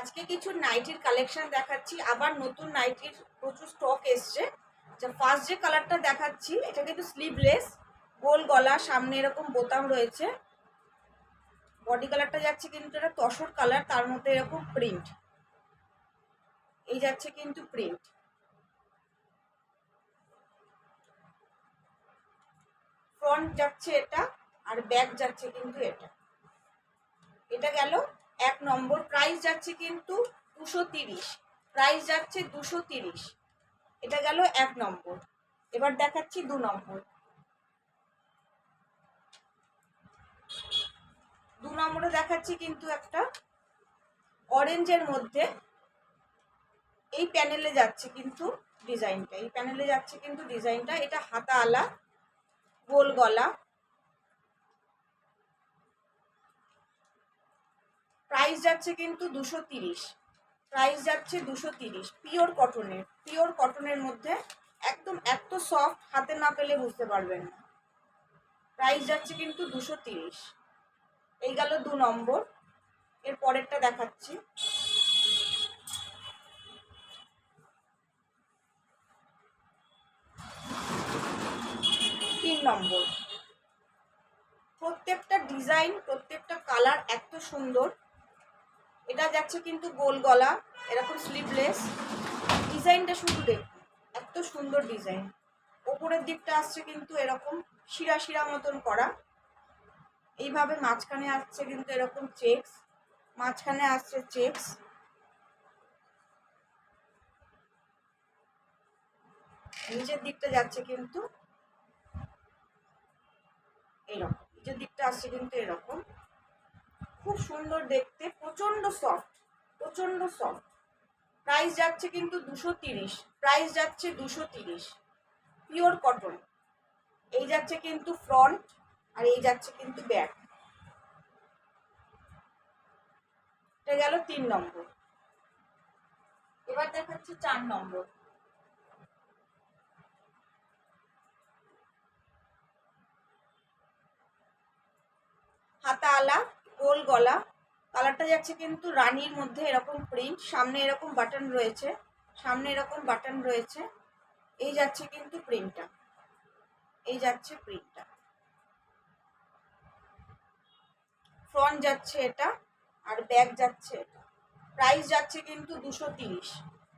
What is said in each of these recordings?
আজকে কিছু নাইটির কালেকশন দেখাচ্ছি, আবার নতুন নাইটির প্রচুর স্টক এসছে। ফার্স্ট যে কালারটা দেখাচ্ছি এটা কিন্তু স্লিভলেস, গোল গলা, সামনে এরকম বোতাম রয়েছে। বডি কালারটা যাচ্ছে কিন্তু এটা তসর কালার, তার মধ্যে এরকম প্রিন্ট, এই যাচ্ছে কিন্তু প্রিন্ট। ফ্রন্ট যাচ্ছে এটা, আর ব্যাক যাচ্ছে কিন্তু এটা। এটা গেল 1 নম্বর। প্রাইস যাচ্ছে কিন্তু 230, প্রাইস যাচ্ছে 230। এটা গেল 1 নম্বর। এবার দেখাচ্ছি 2 নম্বর। 2 নম্বরে দেখাচ্ছি কিন্তু একটা অরেঞ্জের মধ্যে, এই প্যানেলে যাচ্ছে কিন্তু ডিজাইনটা, এই প্যানেলে যাচ্ছে কিন্তু ডিজাইনটা। এটা হাতা আলা, গোল গলা, প্রাইস যাচ্ছে কিন্তু 230, প্রাইস যাচ্ছে 230। পিওর কটনের, পিওর কটনের মধ্যে একদম এত সফট, হাতে না পেলে বুঝতে পারবেন না। প্রাইস যাচ্ছে কিন্তু 230। এই গেল 2 নম্বর। এর পরেরটা দেখাচ্ছি। 3 নম্বর। প্রত্যেকটা ডিজাইন, প্রত্যেকটা কালার এত সুন্দর। এটা যাচ্ছে কিন্তু গোল গলা, এরকম স্লিভলেস। ডিজাইনটা শুধু দেখুন, এত সুন্দর ডিজাইন। ওপরের দিকটা আসছে কিন্তু এরকম শিরা শিরা মতন করা, এইভাবে মাঝখানে আসছে কিন্তু এরকম চেকস, মাঝখানে আসছে চেকস। নিচের দিকটা যাচ্ছে কিন্তু এরকম, নিচের দিকটা আসছে কিন্তু এরকম। খুব সুন্দর দেখতে, প্রচন্ড সফট, প্রচন্ড সফট। প্রাইস যাচ্ছে কিন্তু 230, প্রাইস যাচ্ছে 230। Pure cotton. এই যাচ্ছে কিন্তু ফ্রন্ট, আর এই যাচ্ছে কিন্তু ব্যাক। এটা গেল 3 নম্বর। এবার দেখাচ্ছি 4 নম্বর। হাতা আলা, গোল গলা, কালারটা যাচ্ছে কিন্তু রানীর মধ্যে এরকম প্রিন্ট, সামনে এরকম বাটন রয়েছে, সামনে এরকম বাটন রয়েছে। এই যাচ্ছে কিন্তু প্রিন্টটা, এই যাচ্ছে প্রিন্টটা। ফ্রন্ট যাচ্ছে এটা, আর ব্যাক যাচ্ছে এটা। প্রাইস যাচ্ছে কিন্তু 230,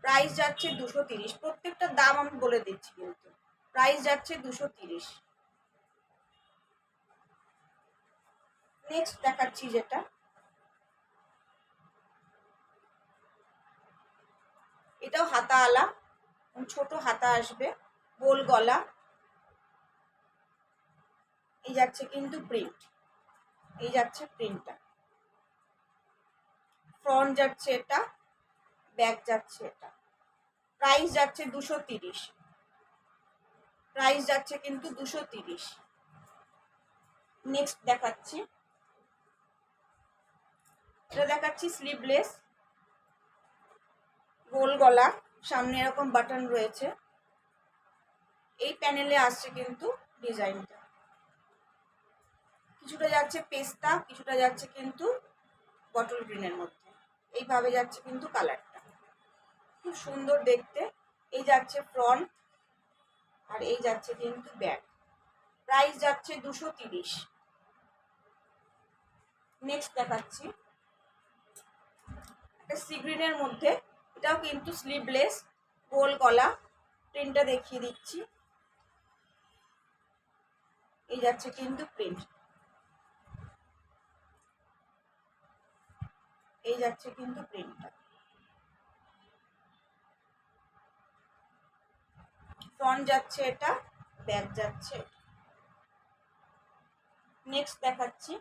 প্রাইস যাচ্ছে 230। প্রত্যেকটা দাম আমি বলে দিচ্ছি কিন্তু। প্রাইস যাচ্ছে 230। নেক্সট দেখাচ্ছি যেটা, এটাও হাতা আলা, ছোট হাতা আসবে, গোল গলা। এই যাচ্ছে কিন্তু প্রিন্ট, এই যাচ্ছে প্রিন্টটা। ফ্রন্ট যাচ্ছে এটা, ব্যাক যাচ্ছে এটা। প্রাইস যাচ্ছে 230, প্রাইস যাচ্ছে কিন্তু 230। নেক্সট দেখাচ্ছি, এটা দেখাচ্ছি স্লিভলেস, গোল গলা, সামনে এরকম বাটন রয়েছে। এই প্যানেলে আসছে কিন্তু ডিজাইনটা, কিছুটা যাচ্ছে পেস্তা, কিছুটা যাচ্ছে কিন্তু বটল গ্রিনের মধ্যে, এইভাবে যাচ্ছে কিন্তু কালারটা। খুব সুন্দর দেখতে। এই যাচ্ছে ফ্রন্ট, আর এই যাচ্ছে কিন্তু ব্যাক। প্রাইস যাচ্ছে 230। নেক্সট দেখাচ্ছি একটা সি গ্রিনের মধ্যে, এটাও কিন্তু স্লিভলেস, গোল গলা। প্রিন্টটা দেখিয়ে দিচ্ছি, এই যাচ্ছে কিন্তু প্রিন্ট, এই যাচ্ছে কিন্তু প্রিন্টটা। ফ্রন্ট যাচ্ছে এটা, ব্যাক যাচ্ছে। নেক্সট দেখাচ্ছি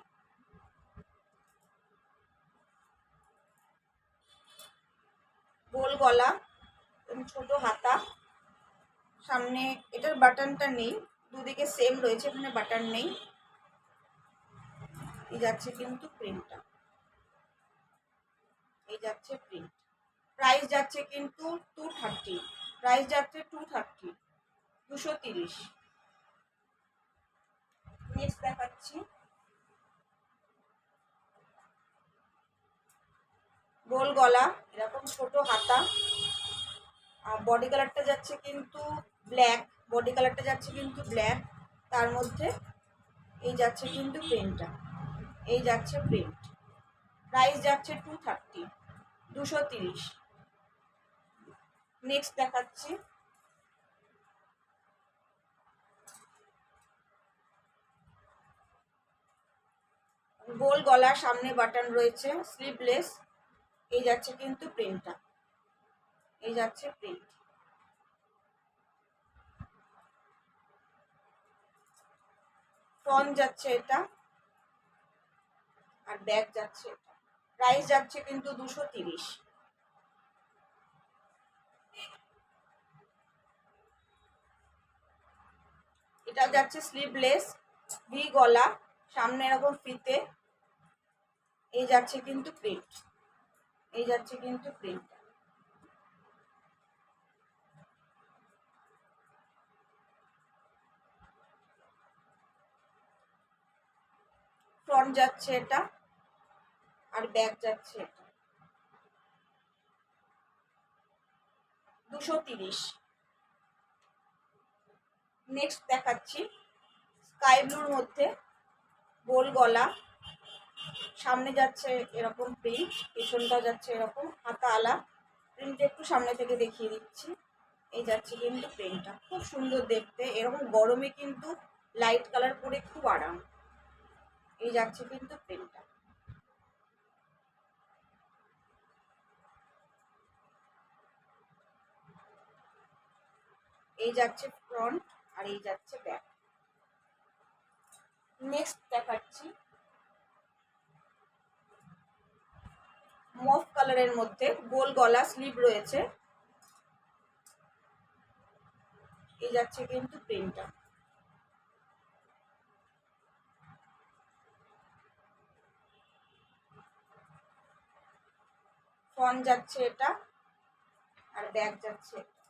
গোল গলা, ছোট হাতা, সামনে এটার বাটনটা নেই, দুদিকে সেম রয়েছে, এখানে বাটন নেই। এই যাচ্ছে কিন্তু প্রিন্টটা, এই যাচ্ছে প্রিন্ট। প্রাইস যাচ্ছে কিন্তু 230, প্রাইস যাচ্ছে 230, 230। নেক্সট দেখাচ্ছি গোল গলা, এরকম ছোট হাতা। আর বডি কালারটা যাচ্ছে কিন্তু ব্ল্যাক, বডি কালারটা যাচ্ছে কিন্তু ব্ল্যাক। তার মধ্যে এই যাচ্ছে কিন্তু প্রিন্টটা, এই যাচ্ছে প্রিন্ট। প্রাইস যাচ্ছে 230, 230। নেক্সট দেখাচ্ছি গোল গলা, সামনে বাটন রয়েছে, স্লিভলেস। এই যাচ্ছে কিন্তু প্রিন্টটা, এই যাচ্ছে প্রিন্ট। ফ্রন্ট যাচ্ছে এটা, আর ব্যাক যাচ্ছে এটা। প্রাইস যাচ্ছে কিন্তু 230। এটা যাচ্ছে স্লিভলেস, ভি গলা, সামনে এরকম ফিতে। এই যাচ্ছে কিন্তু প্রিন্ট, এই যাচ্ছে কিন্তু প্রিন্ট। ফ্রন্ট যাচ্ছে এটা, আর ব্যাক যাচ্ছে এটা। 230। নেক্সট দেখাচ্ছি স্কাই ব্লুর মধ্যে গোল গলা, সামনে যাচ্ছে এরকম প্রিন্ট, পেছনটা যাচ্ছে এরকম হাতা আলা। প্রিন্ট একটু সামনে থেকে দেখিয়ে দিচ্ছি। এই যাচ্ছে কিন্তু প্রিন্টটা, খুব সুন্দর দেখতে। এরকম গরমে কিন্তু লাইট কালার পরে খুব আরাম। এই যাচ্ছে কিন্তু প্রিন্টটা। এই যাচ্ছে ফ্রন্ট, আর এই যাচ্ছে ব্যাক। নেক্সট দেখাচ্ছি মফ কালারের মধ্যে গোল গলা, স্লিভ রয়েছে। এই যাচ্ছে কিন্তু প্রিন্টটা। ফ্রন্ট যাচ্ছে এটা, আর ব্যাক যাচ্ছে এটা।